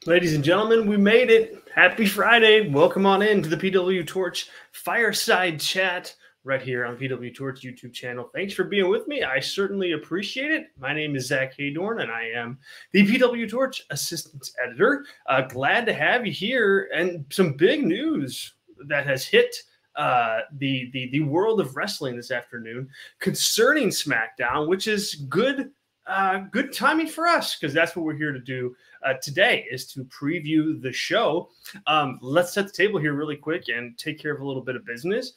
Ladies and gentlemen, we made it. Happy Friday. Welcome on in to the PW Torch Fireside Chat right here on PW Torch YouTube channel. Thanks for being with me. I certainly appreciate it. My name is Zach Haydorn, and I am the PW Torch Assistant Editor. Glad to have you here, and some big news that has hit the world of wrestling this afternoon concerning SmackDown, which is good timing for us, because that's what we're here to do today, is to preview the show. Let's set the table here really quick and take care of a little bit of business.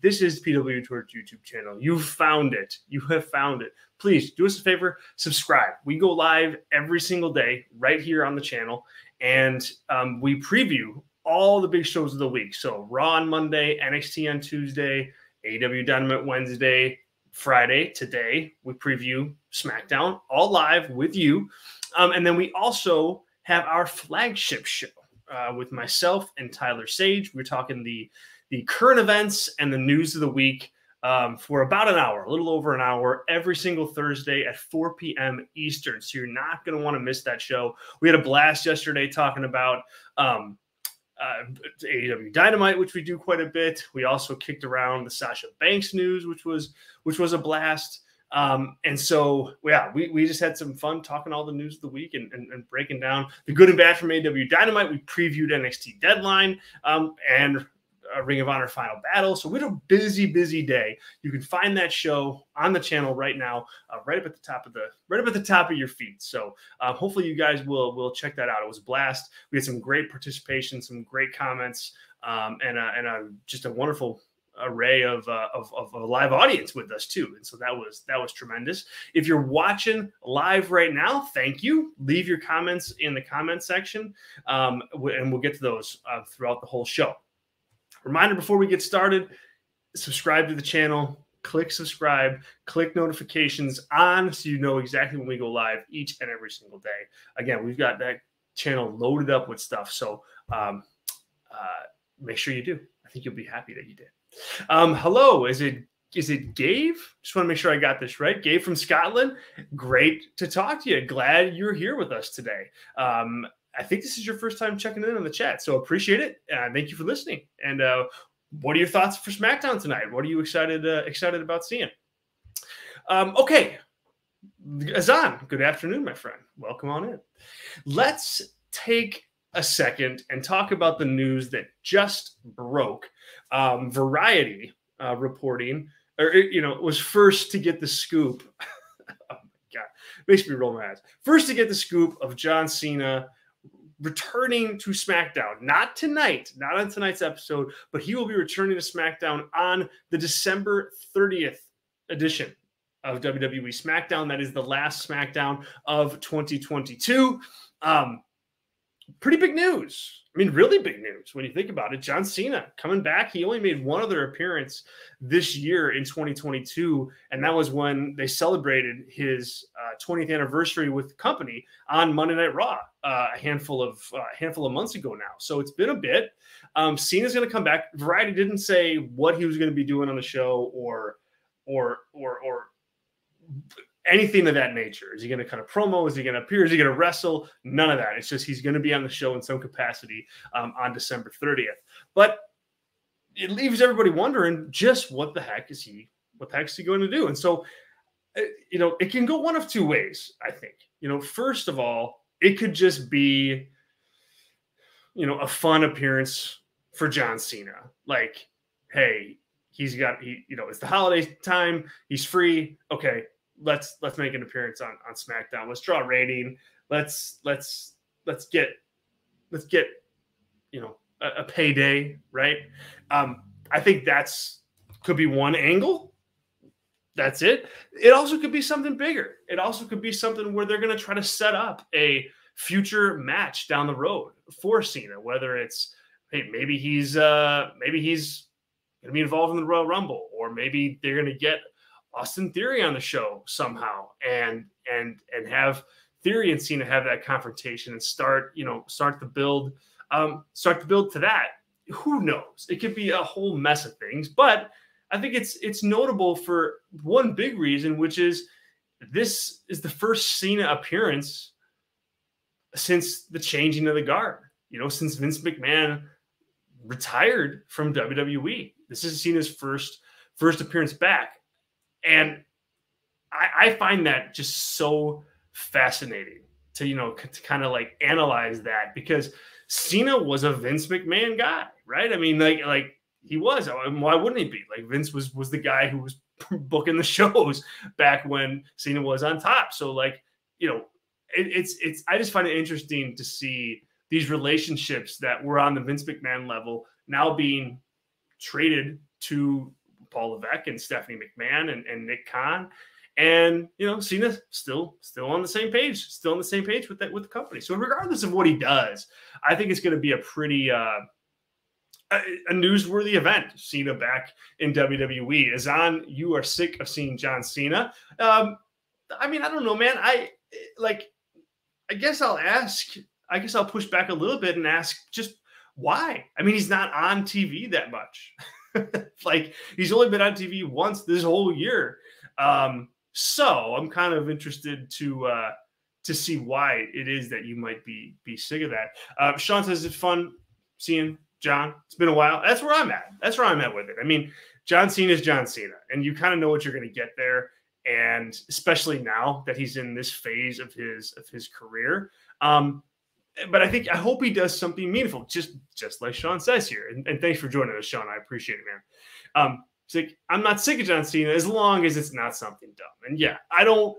This is PW Torch YouTube channel. You found it. You have found it. Please do us a favor, subscribe. We go live every single day right here on the channel, and we preview all the big shows of the week. So Raw on Monday, NXT on Tuesday, AEW Dynamite Wednesday, Friday. Today we preview SmackDown all live with you, and then we also have our flagship show with myself and Tyler Sage. We're talking the current events and the news of the week for about an hour, a little over an hour, every single Thursday at 4 p.m. Eastern. So you're not going to want to miss that show. We had a blast yesterday talking about AEW Dynamite, which we do quite a bit. We also kicked around the Sasha Banks news, which was a blast. And so, yeah, we just had some fun talking all the news of the week and breaking down the good and bad from AEW Dynamite. We previewed NXT Deadline and Ring of Honor Final Battle. So we had a busy day. You can find that show on the channel right now, right up at the top of your feed. So hopefully you guys will check that out. It was a blast. We had some great participation, some great comments, and just a wonderful array of a live audience with us too. And so that was tremendous. If you're watching live right now, thank you. Leave your comments in the comment section, and we'll get to those throughout the whole show. Reminder before we get started, subscribe to the channel, click subscribe, click notifications on so you know exactly when we go live each and every single day. Again, we've got that channel loaded up with stuff. So make sure you do. I think you'll be happy that you did. Hello, is it Gabe? Just want to make sure I got this right. Gabe from Scotland. Great to talk to you. Glad you're here with us today. I think this is your first time checking in on the chat, so appreciate it. Thank you for listening. And what are your thoughts for SmackDown tonight? What are you excited about seeing? Okay, Azan, good afternoon, my friend. Welcome on in. Let's take a second and talk about the news that just broke. Variety reporting, or was first to get the scoop. Oh my God, makes me roll my eyes. First to get the scoop of John Cena returning to SmackDown, not tonight, not on tonight's episode, but he will be returning to SmackDown on the December 30th edition of WWE Smackdown. That is the last SmackDown of 2022. Pretty big news. I mean, really big news when you think about it. John Cena coming back. He only made one other appearance this year in 2022, and that was when they celebrated his 20th anniversary with the company on Monday Night Raw a handful of months ago now. So it's been a bit. Cena's going to come back. Variety didn't say what he was going to be doing on the show or anything of that nature. Is he going to kind of promo? Is he going to appear? Is he going to wrestle? None of that. It's just he's going to be on the show in some capacity on December 30th. But it leaves everybody wondering just what the heck is he going to do? And so, it can go one of two ways, I think. First of all, it could just be, a fun appearance for John Cena. Like, hey, it's the holiday time. He's free. Okay. Let's make an appearance on SmackDown. Let's draw a rating. Let's get a payday, right? I think could be one angle. That's it. It also could be something bigger. It also could be something where they're going to try to set up a future match down the road for Cena. Whether it's maybe he's going to be involved in the Royal Rumble, or maybe they're going to get Austin Theory on the show somehow and have Theory and Cena have that confrontation and start the build to that. Who knows? It could be a whole mess of things, but I think it's notable for one big reason, which is this is the first Cena appearance since the changing of the guard, since Vince McMahon retired from WWE. This is Cena's first appearance back. And I find that just so fascinating to, to kind of like analyze that, because Cena was a Vince McMahon guy, right? I mean, like he was. Why wouldn't he be? Like Vince was the guy who was booking the shows back when Cena was on top. So like, it's I just find it interesting to see these relationships that were on the Vince McMahon level now being traded to Paul Levesque and Stephanie McMahon and Nick Khan. And, Cena's still on the same page, with the company. So regardless of what he does, I think it's going to be a pretty a newsworthy event. Cena back in WWE. Azan, you are sick of seeing John Cena. I mean, I don't know, man. I guess I'll push back a little bit and ask just why. I mean, he's not on TV that much. Like he's only been on TV once this whole year. So I'm kind of interested to see why it is that you might be sick of that. Sean says it's fun seeing John. It's been a while. That's where I'm at. With it. I mean, John Cena is John Cena, and you kind of know what you're going to get there. And especially now that he's in this phase of his career. But I hope he does something meaningful, just like Sean says here. And thanks for joining us, Sean. I appreciate it, man. It's like, I'm not sick of John Cena as long as it's not something dumb. And yeah, I don't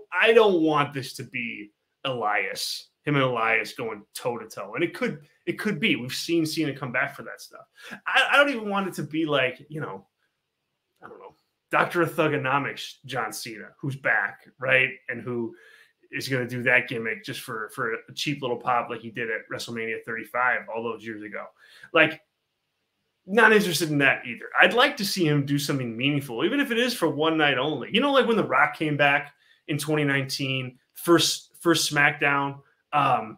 want this to be him and Elias going toe to toe. And it could be. We've seen Cena come back for that stuff. I don't even want it to be like, I don't know, Dr. Thugonomics John Cena, who's back, right? And who is going to do that gimmick just for a cheap little pop like he did at WrestleMania 35 all those years ago. Like, not interested in that either. I'd like to see him do something meaningful, even if it is for one night only. Like when The Rock came back in 2019, first SmackDown, and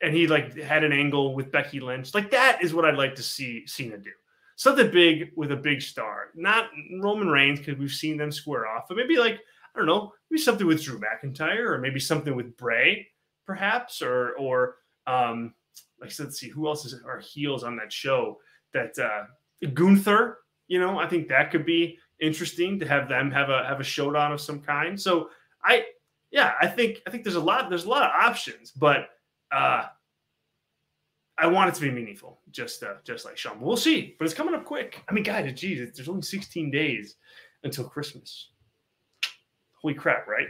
he had an angle with Becky Lynch. Like that is what I'd like to see Cena do. Something big with a big star, not Roman Reigns, because we've seen them square off, but maybe I don't know, maybe something with Drew McIntyre, or maybe something with Bray, perhaps, or like I said, let's see who else are heels on that show. That Gunther, I think that could be interesting to have them have a showdown of some kind. So I think there's a lot of options, but I want it to be meaningful, just like Sean. We'll see, but it's coming up quick. I mean, guys, geez, there's only 16 days until Christmas. Holy crap, right?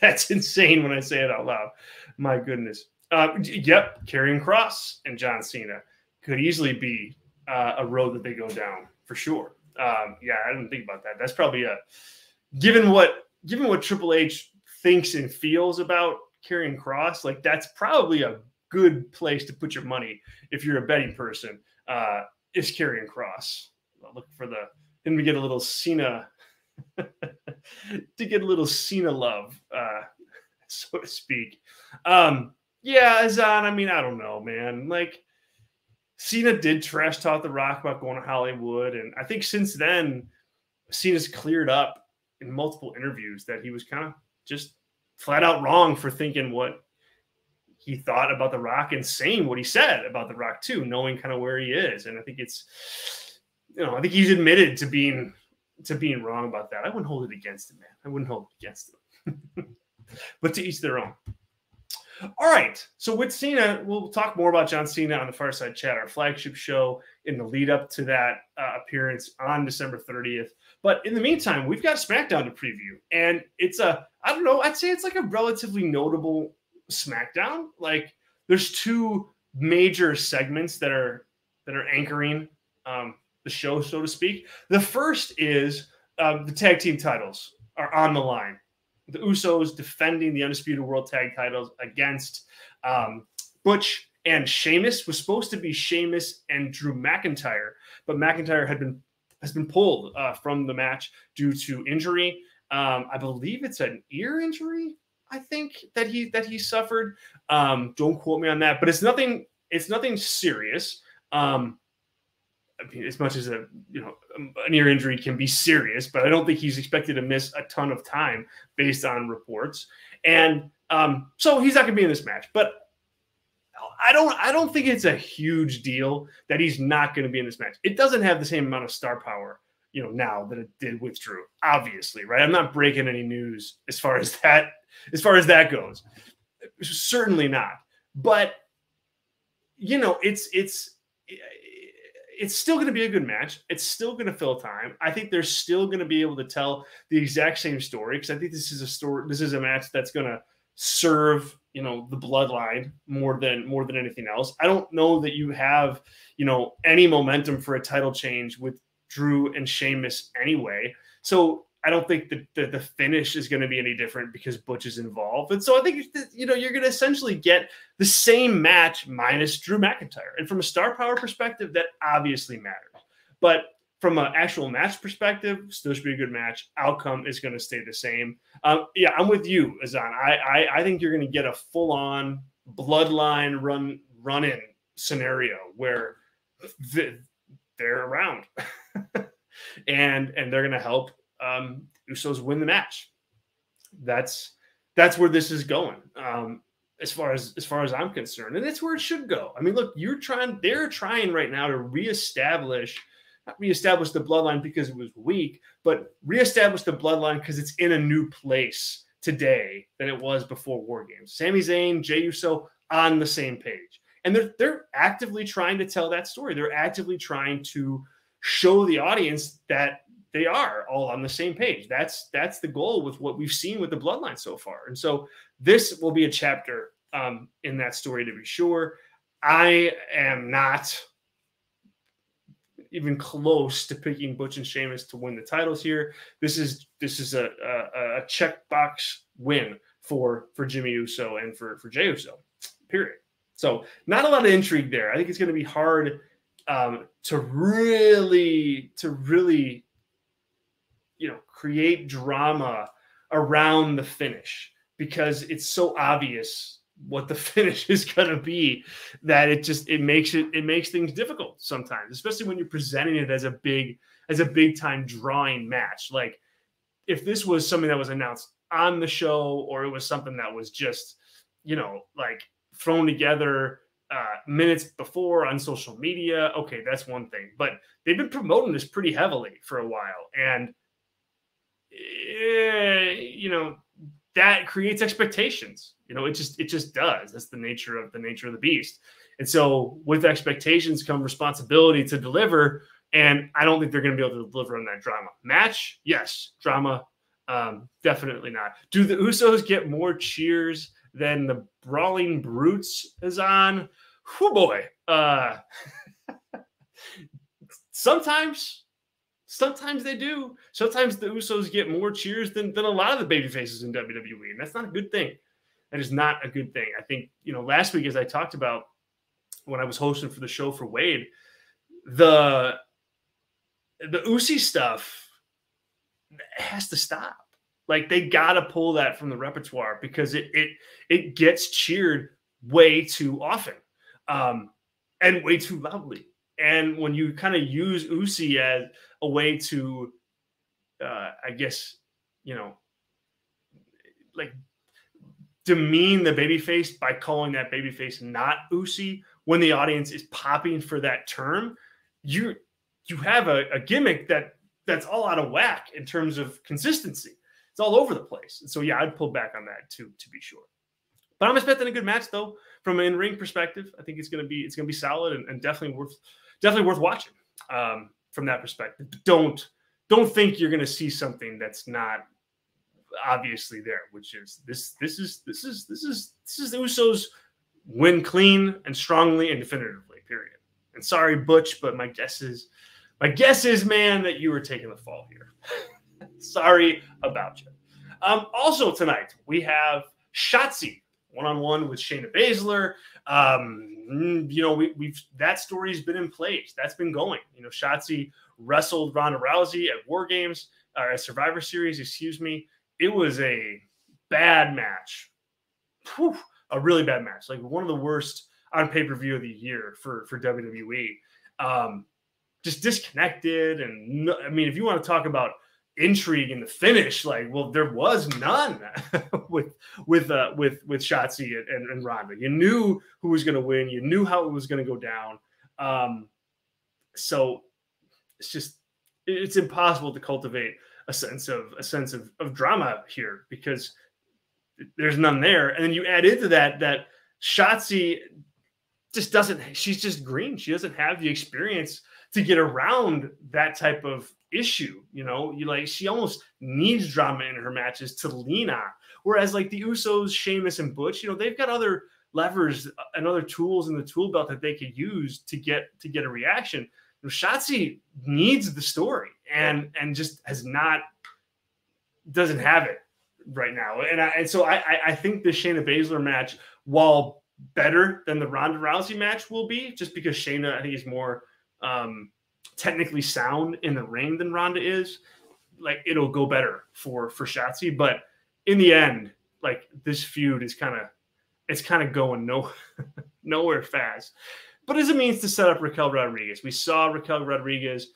That's insane when I say it out loud. My goodness. Yep, Karrion Kross and John Cena could easily be a road that they go down for sure. Yeah, I didn't think about that. That's probably given what Triple H thinks and feels about Karrion Kross, like that's probably a good place to put your money if you're a betting person. Is Karrion Kross. Look for him to get a little Cena love, so to speak. Yeah, Azan, I mean, I don't know, man. Like, Cena did trash talk The Rock about going to Hollywood, and I think since then, Cena's cleared up in multiple interviews that he was kind of just flat out wrong for thinking what he thought about The Rock and saying what he said about The Rock too, knowing kind of where he is. And I think I think he's admitted to being wrong about that. I wouldn't hold it against him, man. I wouldn't hold it against him. But to each their own. All right. So with Cena, we'll talk more about John Cena on the Fireside Chat, our flagship show in the lead up to that appearance on December 30th. But in the meantime, we've got SmackDown to preview. And it's I'd say it's like a relatively notable SmackDown. Like there's two major segments that are anchoring the show, so to speak. The first is the tag team titles are on the line. The Usos defending the Undisputed World Tag titles against Butch and Sheamus. Was supposed to be Sheamus and Drew McIntyre, but McIntyre has been pulled from the match due to injury. I believe it's an ear injury, I think, that he suffered. Don't quote me on that, but it's nothing serious. I mean, as much as an ear injury can be serious, but I don't think he's expected to miss a ton of time based on reports. And So he's not going to be in this match, but I don't think it's a huge deal that he's not going to be in this match. It doesn't have the same amount of star power, now that it did with Drew, obviously, right? I'm not breaking any news as far as that goes. Certainly not. But it's still going to be a good match. It's still going to fill time. I think they're still going to be able to tell the exact same story, because I think this is a story. This is a match that's going to serve the bloodline more than anything else. I don't know that you have any momentum for a title change with Drew and Sheamus anyway. So I don't think that the finish is going to be any different because Butch is involved. And so I think you're going to essentially get the same match minus Drew McIntyre. And from a star power perspective, that obviously matters. But from an actual match perspective, still should be a good match. Outcome is going to stay the same. Yeah, I'm with you, Azan. I think you're going to get a full-on bloodline run-in scenario where they're around, and they're going to help Usos win the match. That's where this is going, as far as I'm concerned, and it's where it should go. I mean, look, they're trying right now to reestablish the bloodline because it was weak, but reestablish the bloodline because it's in a new place today than it was before War Games. Sami Zayn, Jey Uso on the same page. And they're actively trying to tell that story. They're actively trying to show the audience that they are all on the same page. That's the goal with what we've seen with the bloodline so far. And so this will be a chapter in that story, to be sure. I am not even close to picking Butch and Sheamus to win the titles here. This is a checkbox win for Jimmy Uso and for Jey Uso, period. So not a lot of intrigue there. I think it's going to be hard to really create drama around the finish, because it's so obvious what the finish is going to be that it makes things difficult sometimes, especially when you're presenting it as a big time drawing match. Like if this was something that was announced on the show, or it was something that was just, like thrown together minutes before on social media, okay, that's one thing. But they've been promoting this pretty heavily for a while, and that creates expectations. It just does. That's the nature of the beast. And so with expectations come responsibility to deliver. And I don't think they're going to be able to deliver on that drama. Match, yes. Drama, definitely not. Do the Usos get more cheers than the Brawling Brutes is on? Oh boy. Sometimes they do. Sometimes the Usos get more cheers than a lot of the baby faces in WWE. And that's not a good thing. That is not a good thing. I think, last week, as I talked about when I was hosting for the show for Wade, the Usi stuff has to stop. Like, they got to pull that from the repertoire, because it gets cheered way too often and way too loudly. And when you kind of use Usi as a way to, I guess, like demean the babyface by calling that babyface not Usi, when the audience is popping for that term, you have a gimmick that's all out of whack in terms of consistency. It's all over the place. And so, yeah, I'd pull back on that too, to be sure. But I'm expecting a good match, though, from an in-ring perspective. I think it's gonna be solid and definitely worth watching from that perspective. Don't think you're gonna see something that's not obviously there, which is this is the Usos win clean and strongly and definitively, period. And sorry, Butch, but my guess is, man, that you were taking the fall here. Sorry about you. Also tonight we have Shotzi one-on-one with Shayna Baszler. We've that story's been in place. That's been going. Shotzi wrestled Ronda Rousey at War Games, or at Survivor Series, excuse me. It was a bad match. Whew, a really bad match. Like one of the worst on pay-per-view of the year for WWE. Just disconnected. And if you want to talk about intrigue in the finish. Like, well, there was none with Shotzi and Ronda. You knew who was going to win. You knew how it was going to go down. So it's impossible to cultivate a sense of drama here because there's none there. And then you add into that Shotzi just she's just green. She doesn't have the experience to get around that type of issue. She almost needs drama in her matches to lean on. Whereas like the Usos, Sheamus and Butch, they've got other levers and other tools in the tool belt that they could use to get a reaction. Shotzi needs the story and just doesn't have it right now. And so I think the Shayna Baszler match, while better than the Ronda Rousey match will be, just because Shayna, I think, is more technically sound in the ring than Ronda is, like it'll go better for Shotzi. But in the end, like this feud is kind of going nowhere fast. But as a means to set up Raquel Rodriguez, we saw Raquel Rodriguez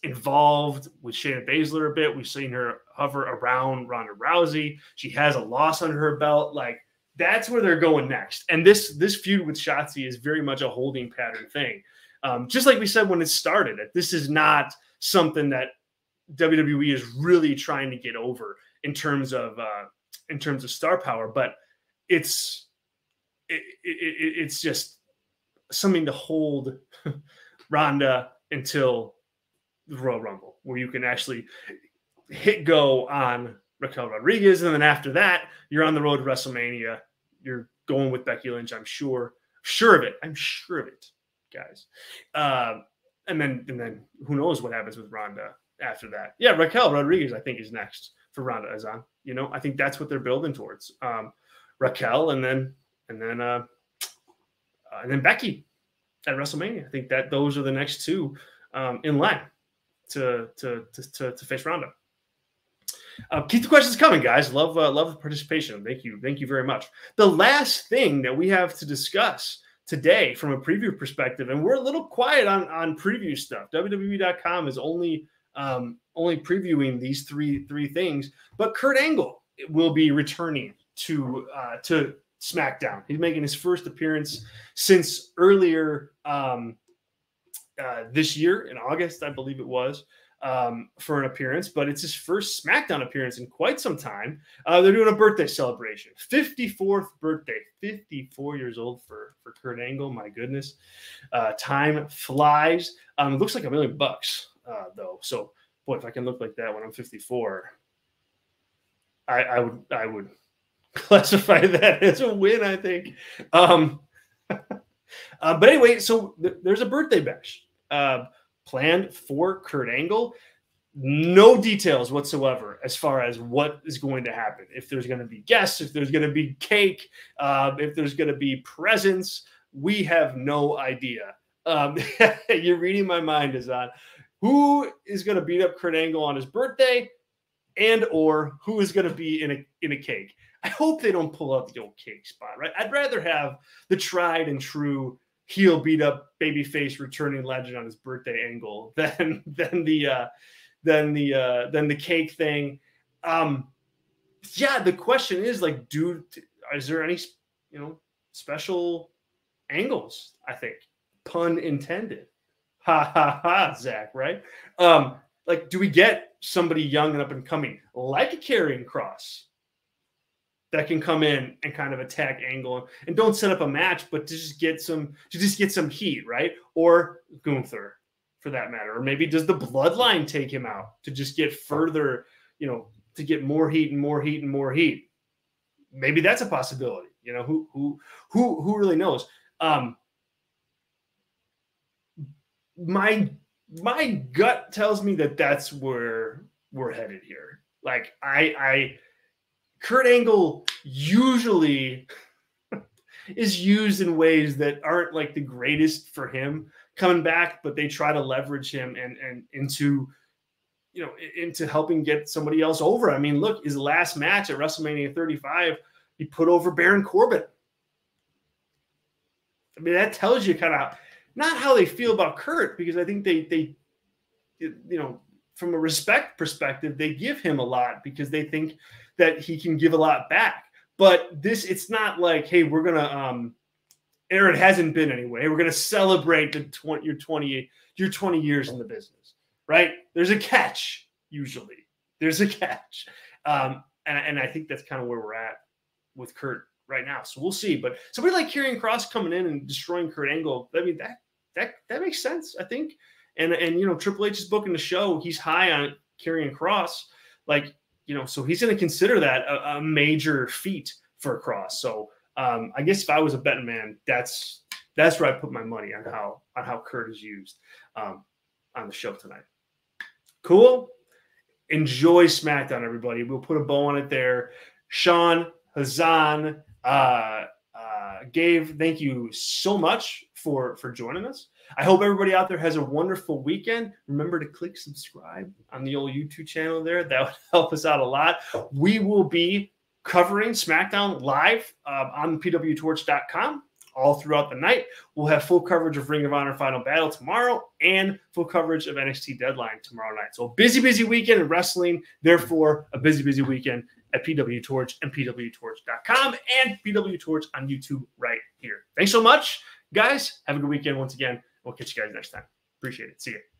involved with Shayna Baszler a bit. We've seen her hover around Ronda Rousey. She has a loss under her belt. Like that's where they're going next. And this feud with Shotzi is very much a holding pattern thing. Just like we said when it started, that this is not something that WWE is really trying to get over in terms of star power, but it's just something to hold Ronda until the Royal Rumble, where you can actually hit go on Raquel Rodriguez, and then after that, you're on the road to WrestleMania. You're going with Becky Lynch, I'm sure of it. I'm sure of it, guys. And then who knows what happens with Ronda after that? Yeah, Raquel Rodriguez, I think, is next for Ronda Azan. I think that's what they're building towards. Raquel, and then Becky at WrestleMania. I think that those are the next two in line to face Ronda. Keep the questions coming, guys. Love the participation. Thank you very much. The last thing that we have to discuss today from a preview perspective, and we're a little quiet on preview stuff. WWE.com is only previewing these three things, but Kurt Angle will be returning to SmackDown. He's making his first appearance since earlier this year in August, I believe it was, for an appearance, but it's his first SmackDown appearance in quite some time. They're doing a birthday celebration, 54th birthday, 54 years old for Kurt Angle. My goodness, time flies. It looks like $1 million though. So boy, if I can look like that when I'm 54, I would classify that as a win, I think. But anyway, so there's a birthday bash planned for Kurt Angle. No details whatsoever as far as what is going to happen. If there's going to be guests, if there's going to be cake, if there's going to be presents, we have no idea. You're reading my mind, Azan. Who is going to beat up Kurt Angle on his birthday, and or who is going to be in a cake? I hope they don't pull out the old cake spot, right? I'd rather have the tried and true heel beat up babyface returning legend on his birthday Angle than the cake thing. Yeah, the question is like, is there any special angles? I think, pun intended. Ha ha ha, Zach, right? Like, do we get somebody young and up and coming like a Karrion Kross that can come in and kind of attack Angle and don't set up a match, but to just get some heat, right? Or Gunther, for that matter, or maybe does the Bloodline take him out to just get further, to get more heat and more heat and more heat? Maybe that's a possibility. Who really knows? My gut tells me that that's where we're headed here. Like Kurt Angle usually is used in ways that aren't like the greatest for him coming back, but they try to leverage him and into helping get somebody else over. I mean, look, his last match at WrestleMania 35, he put over Baron Corbin. I mean, that tells you kind of not how they feel about Kurt, because I think they from a respect perspective, they give him a lot because they think that he can give a lot back. But it's not like, hey, we're gonna or it hasn't been anyway. We're gonna celebrate your 20 years in the business, right? There's a catch usually. There's a catch, and I think that's kind of where we're at with Kurt right now. So we'll see. But somebody like Karrion Kross coming in and destroying Kurt Angle, I mean that makes sense, I think. And Triple H is booking the show. He's high on Karrion Kross, so he's going to consider that a major feat for Kross. So I guess if I was a betting man, that's where I put my money on how Kurt is used on the show tonight. Cool. Enjoy SmackDown, everybody. We'll put a bow on it there. Sean, Hazan, Gabe, thank you so much for joining us. I hope everybody out there has a wonderful weekend. Remember to click subscribe on the old YouTube channel there. That would help us out a lot. We will be covering SmackDown live on pwtorch.com all throughout the night. We'll have full coverage of Ring of Honor Final Battle tomorrow and full coverage of NXT Deadline tomorrow night. So busy weekend in wrestling. Therefore, a busy weekend at PW Torch and pwtorch.com and PW Torch on YouTube right here. Thanks so much, guys. Have a good weekend once again. We'll catch you guys next time. Appreciate it. See you.